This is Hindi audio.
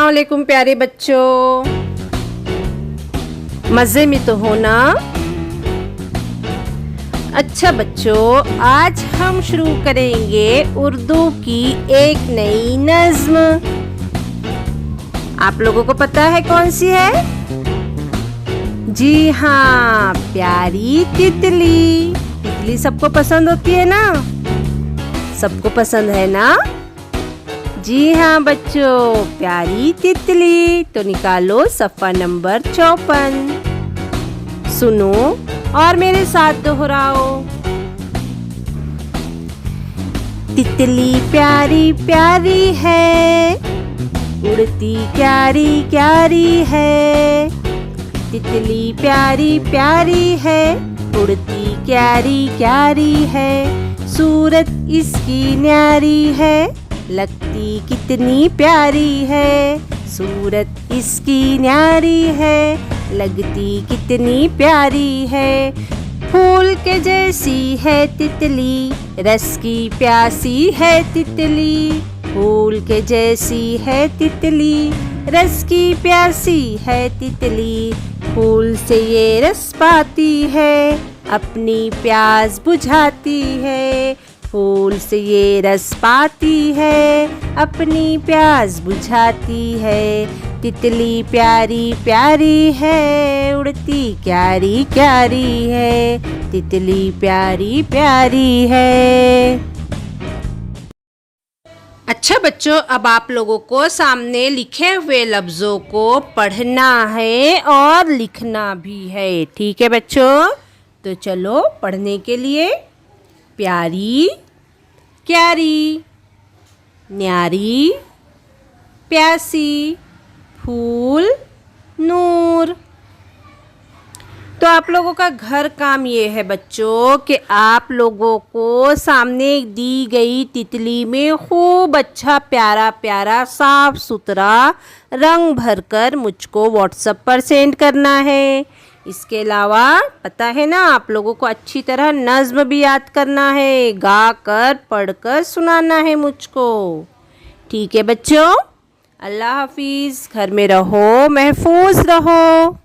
अस्सलामुअलैकुम प्यारे बच्चों, मज़े में तो हो ना। अच्छा बच्चों, आज हम शुरू करेंगे उर्दू की एक नई नज़्म। आप लोगों को पता है कौन सी है? जी हाँ, प्यारी तितली। तितली सबको पसंद होती है ना? सबको पसंद है ना? जी हाँ बच्चों, प्यारी तितली। तो निकालो सफ़ा नंबर 54। सुनो और मेरे साथ दोहराओ। तितली प्यारी प्यारी है, उड़ती क्यारी क्यारी है। तितली प्यारी प्यारी है, उड़ती क्यारी क्यारी है। सूरत इसकी न्यारी है, लगती कितनी प्यारी है। सूरत इसकी न्यारी है, लगती कितनी प्यारी है। फूल के जैसी है तितली, रस की प्यासी है तितली। फूल के जैसी है तितली, रस की प्यासी है तितली। फूल से ये रस पाती है, अपनी प्यास बुझाती है। फूल से ये रस पाती है, अपनी प्यास बुझाती है। तितली प्यारी प्यारी है, उड़ती क्यारी क्यारी है। तितली प्यारी प्यारी है। अच्छा बच्चों, अब आप लोगों को सामने लिखे हुए लफ्ज़ों को पढ़ना है और लिखना भी है। ठीक है बच्चों? तो चलो पढ़ने के लिए। प्यारी, क्यारी, न्यारी, प्यासी, फूल, नूर। तो आप लोगों का घर काम ये है बच्चों कि आप लोगों को सामने दी गई तितली में खूब अच्छा प्यारा प्यारा साफ सुथरा रंग भरकर मुझको व्हाट्सएप पर सेंड करना है। इसके अलावा पता है ना, आप लोगों को अच्छी तरह नज़्म भी याद करना है, गा कर पढ़ कर सुनाना है मुझको। ठीक है बच्चों? अल्लाह हाफिज़। घर में रहो, महफूज रहो।